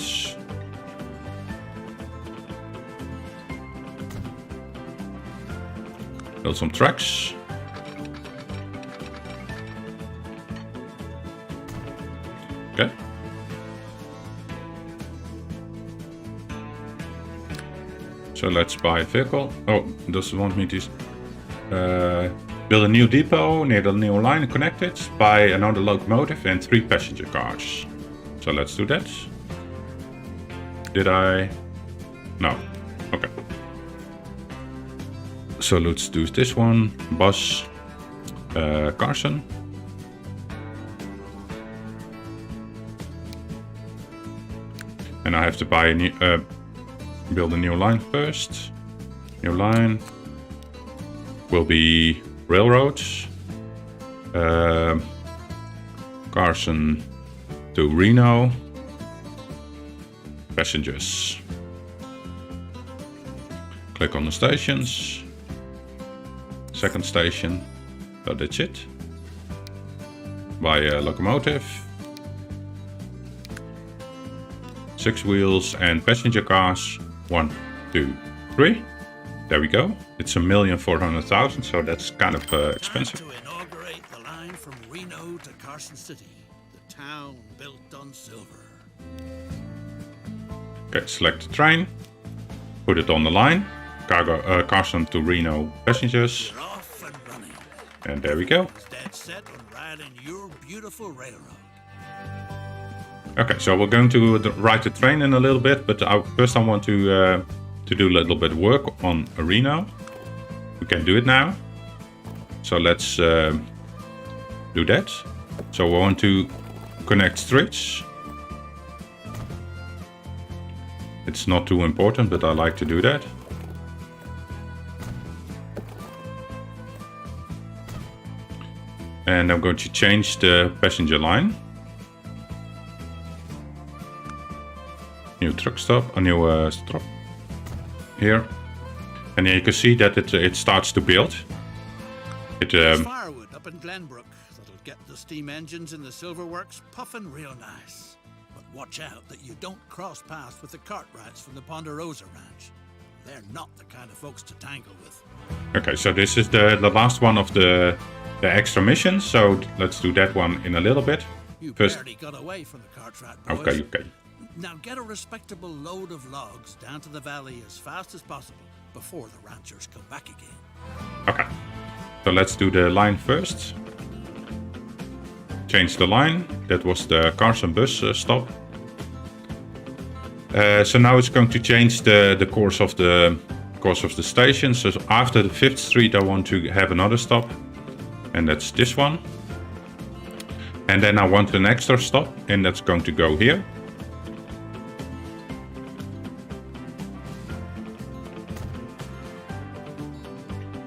Build some tracks. Okay. So let's buy a vehicle. Oh, it doesn't want me to build a new depot near the new line, connect it, buy another locomotive and 3 passenger cars. So let's do that. Did I? No. Okay. So let's do this one. Bus Carson. And I have to buy a new, build a new line first. New line will be railroads. Carson to Reno. Passengers. Click on the stations. Second station. So that's it. Buy a locomotive. 6 wheels and passenger cars. 1, 2, 3. There we go. It's 1,400,000, so that's kind of expensive. To inaugurate the line from Reno to Carson City, the town built on silver. Okay, select the train. Put it on the line. Carson to Reno passengers. You're off and running. And there we go. It's dead set on riding your beautiful railroad. Okay, so we're going to ride the train in a little bit, but first I want to do a little bit of work on Reno. We can do it now. So let's do that. So we want to connect streets. It's not too important, but I like to do that. And I'm going to change the passenger line. New truck stop, a new stop here. And here you can see that it starts to build. There's firewood up in Glenbrook that'll get the steam engines in the silver works puffing real nice. But watch out that you don't cross paths with the Cartwrights from the Ponderosa Ranch. They're not the kind of folks to tangle with. Okay, so this is the last one of the extra missions. So let's do that one in a little bit. You First, barely got away from the Cartwright boys. okay. Now get a respectable load of logs down to the valley as fast as possible before the ranchers come back again. Okay, so let's do the line first. Change the line. That was the Carson bus stop. So now it's going to change the course of the station. So after the 5th Street, I want to have another stop, and that's this one. And then I want an extra stop, and that's going to go here.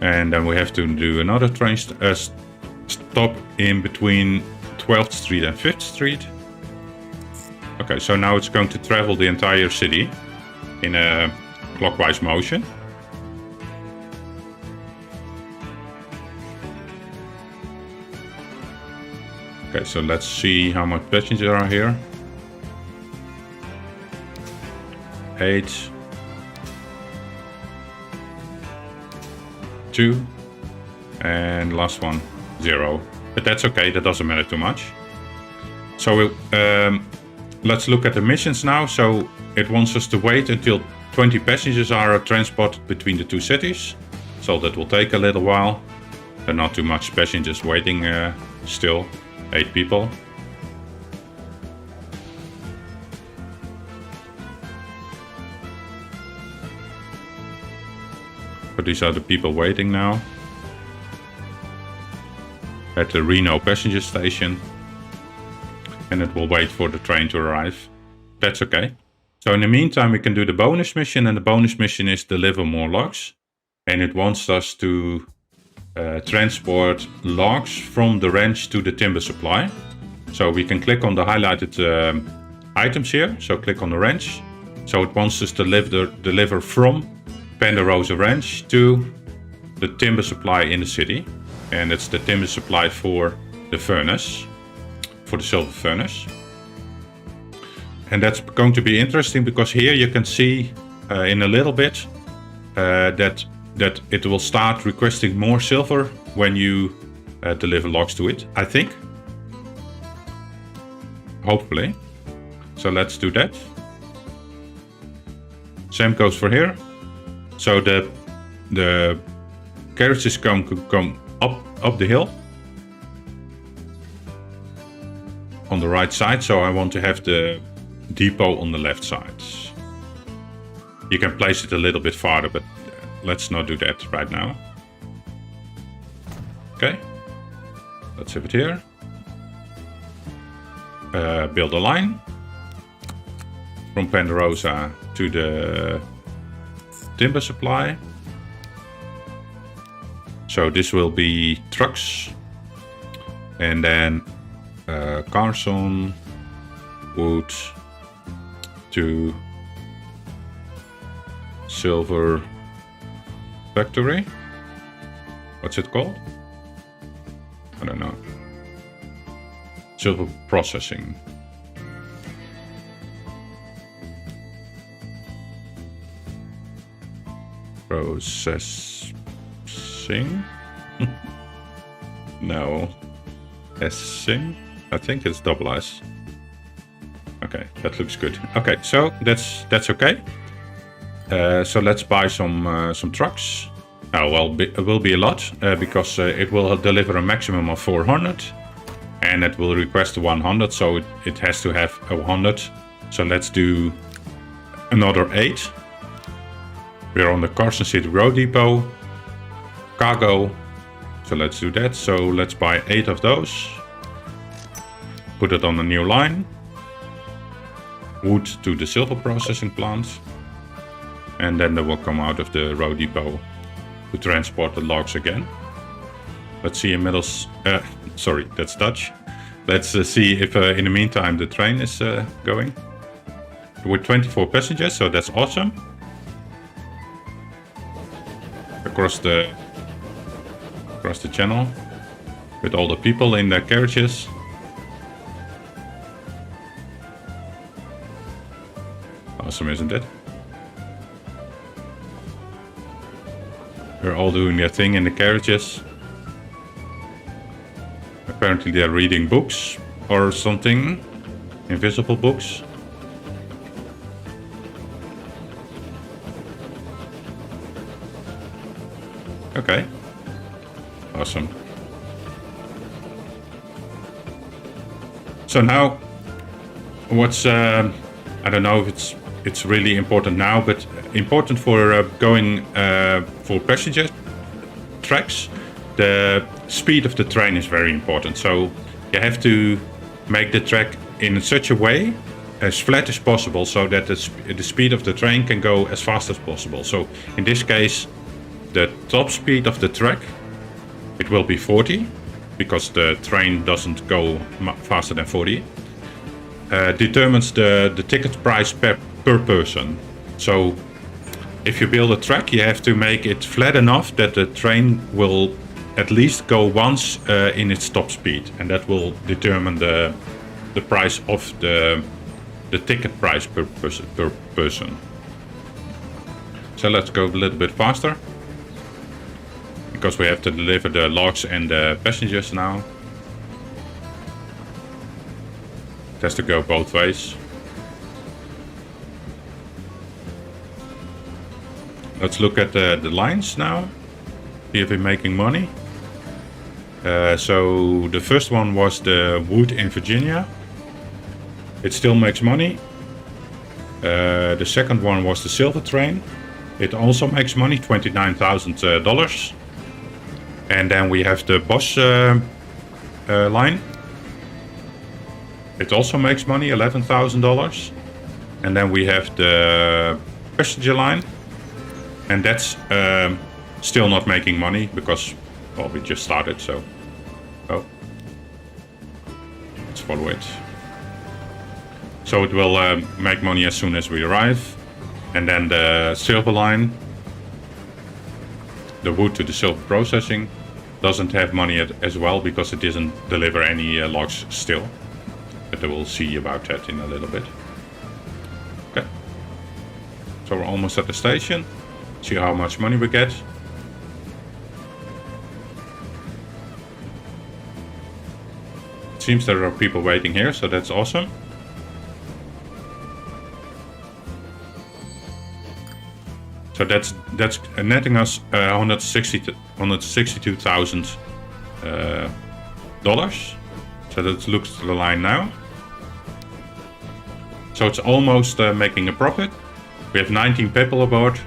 And then we have to do another train stop in between 12th Street and 5th Street. Okay, so now it's going to travel the entire city in a clockwise motion. Okay, so let's see how much passengers are here. 8. 2. And last one, 0. But that's okay, that doesn't matter too much. So let's look at the missions now. So it wants us to wait until 20 passengers are transported between the two cities. So that will take a little while. There are not too much passengers waiting still. 8 people. But these are the people waiting now at the Reno passenger station, and it will wait for the train to arrive. That's okay. So in the meantime, we can do the bonus mission, and the bonus mission is deliver more logs, and it wants us to transport logs from the ranch to the timber supply. So we can click on the highlighted items here. So click on the ranch. So it wants us to deliver from Ponderosa Ranch to the timber supply in the city. And it's the timber supply for the furnace, for the silver furnace. And that's going to be interesting because here you can see in a little bit that it will start requesting more silver when you deliver logs to it, I think. Hopefully. So let's do that. Same goes for here. So the carriage is going to come up the hill on the right side. So I want to have the depot on the left side. You can place it a little bit farther, but let's not do that right now. Okay, let's have it here. Build a line from Ponderosa to the timber supply. So this will be trucks. And then Carson wood to silver factory. What's it called? I don't know. Silver processing. Processing? No. Sing? I think it's double S. Okay, that looks good. Okay, so that's okay. So let's buy some trucks. Oh, well, it will be a lot because it will deliver a maximum of 400, and it will request 100, so it has to have 100. So let's do another 8. We're on the Carson City Road Depot. Cargo. So let's do that. So let's buy 8 of those. Put it on a new line. Wood to the silver processing plant. And then they will come out of the road depot to transport the logs again. Let's see in middle... sorry, that's Dutch. Let's see if in the meantime the train is going. With 24 passengers, so that's awesome. Across the channel with all the people in their carriages. Awesome, isn't it? They're all doing their thing in the carriages. Apparently they're reading books or something. Invisible books. Okay. Awesome. So now, what's I don't know if it's really important now, but important for going for passenger tracks. The speed of the train is very important. So you have to make the track in such a way as flat as possible, so that the speed of the train can go as fast as possible. So in this case, the top speed of the track, it will be 40, because the train doesn't go faster than 40. Determines the ticket price per person. So if you build a track, you have to make it flat enough that the train will at least go once in its top speed, and that will determine the price of the ticket price per person. So let's go a little bit faster, because we have to deliver the logs and the passengers now. It has to go both ways. Let's look at the lines now. See if we're making money. So the first one was the wood in Virginia. It still makes money. The second one was the silver train. It also makes money, $29,000. And then we have the Bosch line. It also makes money, $11,000. And then we have the passenger line. And that's still not making money because, well, we just started, so... Oh. Let's follow it. So it will make money as soon as we arrive. And then the silver line, the wood to the silver processing, doesn't have money as well because it doesn't deliver any logs still. But I will see about that in a little bit. Okay. So we're almost at the station. See how much money we get. It seems there are people waiting here, so that's awesome. So that's netting us $162,000. So let's look at the line now. So it's almost making a profit. We have 19 people aboard,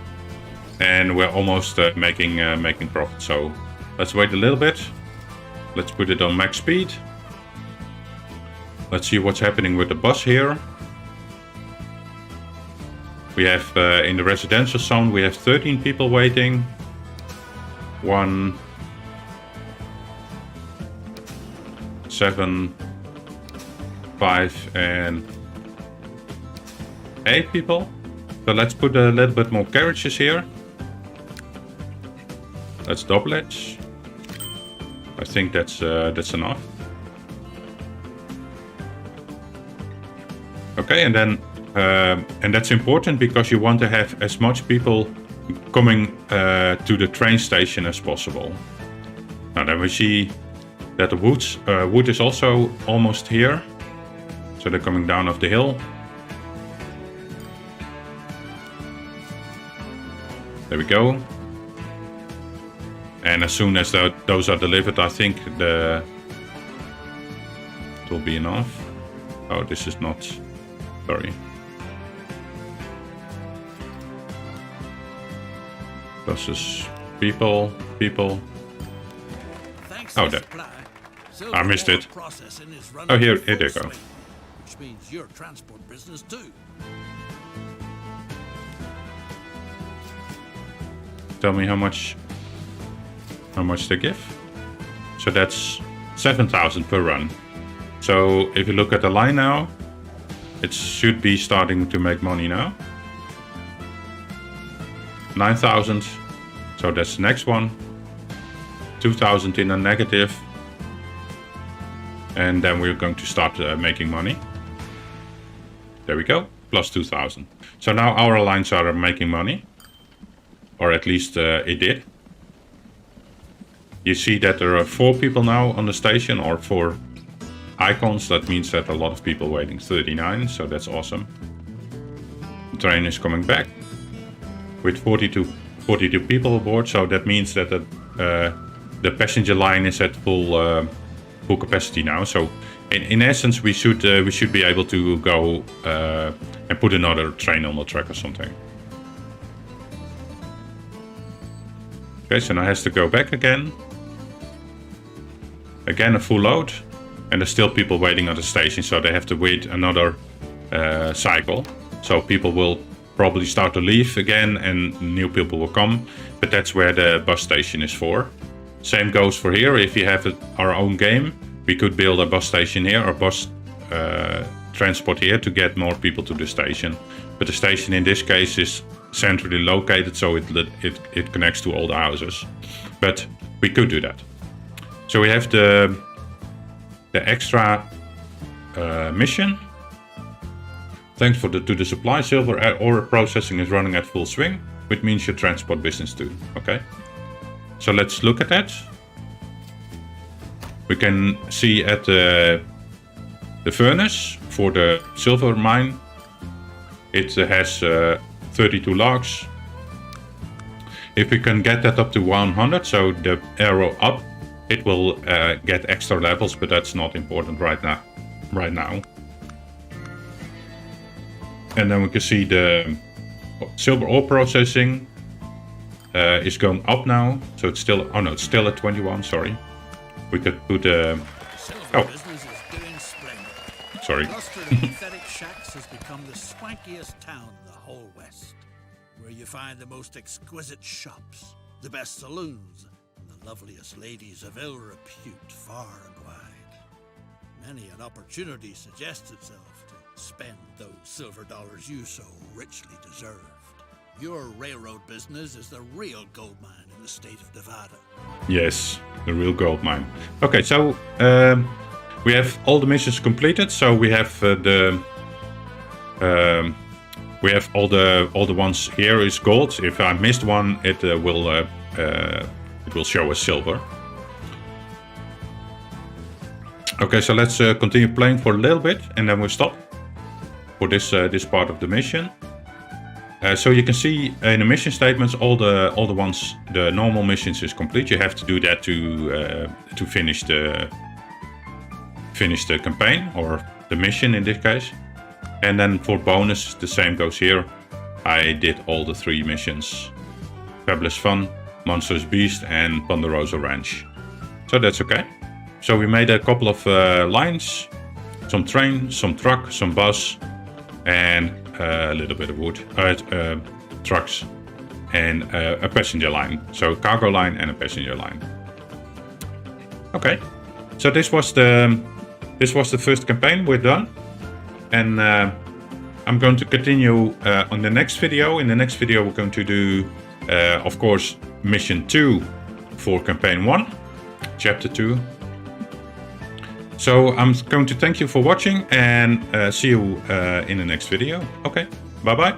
and we're almost making profit. So let's wait a little bit. Let's put it on max speed. Let's see what's happening with the bus here. We have in the residential zone, we have 13 people waiting. 1, 7, 5, and 8 people. So let's put a little bit more carriages here. Let's double it. I think that's enough. Okay, and then and that's important because you want to have as much people coming to the train station as possible. Now then we see that the wood is also almost here. So they're coming down off the hill. There we go. And as soon as those are delivered, I think it will be enough. Oh, this is not... Sorry. Versus people. Oh, there. I missed it. Oh, here they go. Which means your transport business too. Tell me how much they give. So that's 7,000 per run. So if you look at the line now, it should be starting to make money now. 9,000. So that's the next one. 2,000 in a negative. And then we're going to start making money. There we go. Plus 2,000. So now our lines are making money. Or at least it did. You see that there are 4 people now on the station, or 4 icons. That means that a lot of people waiting. 39, so that's awesome. The train is coming back with 42 people aboard. So that means that the passenger line is at full capacity now. So in essence, we should be able to go and put another train on the track or something. Okay, so now it has to go back again. Again, a full load. And there's still people waiting at the station, so they have to wait another cycle. So people will probably start to leave again and new people will come. But that's where the bus station is for. Same goes for here. If you have our own game, we could build a bus station here or bus transport here to get more people to the station. But the station in this case is centrally located, so it connects to all the houses. But we could do that. So we have the extra mission. Thanks to the supply, silver ore processing is running at full swing, which means your transport business too. Okay, so let's look at that. We can see at the furnace for the silver mine, it has 32 logs. If we can get that up to 100, so the arrow up, it will get extra levels, but that's not important right now. And then we can see the silver ore processing is going up now. So it's still, oh no, it's still at 21, sorry. We could put business is doing splendid. Sorry. Cluster of pathetic shacks has become the swankiest town in the whole West, where you find the most exquisite shops, the best saloons, and the loveliest ladies of ill repute far and wide. Many an opportunity suggests itself to spend those silver dollars you so richly deserved. Your railroad business is the real gold mine in the state of Nevada. Yes, the real gold mine. Okay, so we have all the missions completed. So we have we have all the ones here is gold. If I missed one, it will show as silver. Okay, so let's continue playing for a little bit, and then we'll stop for this part of the mission. So you can see in the mission statements, all the ones, the normal missions is complete. You have to do that to finish the campaign or the mission in this case. And then for bonus, the same goes here. I did all the 3 missions: Fabulous Fun, Monstrous Beast, and Ponderosa Ranch. So that's okay. So we made a couple of lines, some train, some truck, some bus, and a little bit of wood, trucks, and a passenger line. So cargo line and a passenger line. Okay, So this was the first campaign. We're done, and I'm going to continue on the next video. In the next video, we're going to do, of course, mission 2 for campaign 1, chapter 2. So I'm going to thank you for watching and see you in the next video. Okay, bye bye.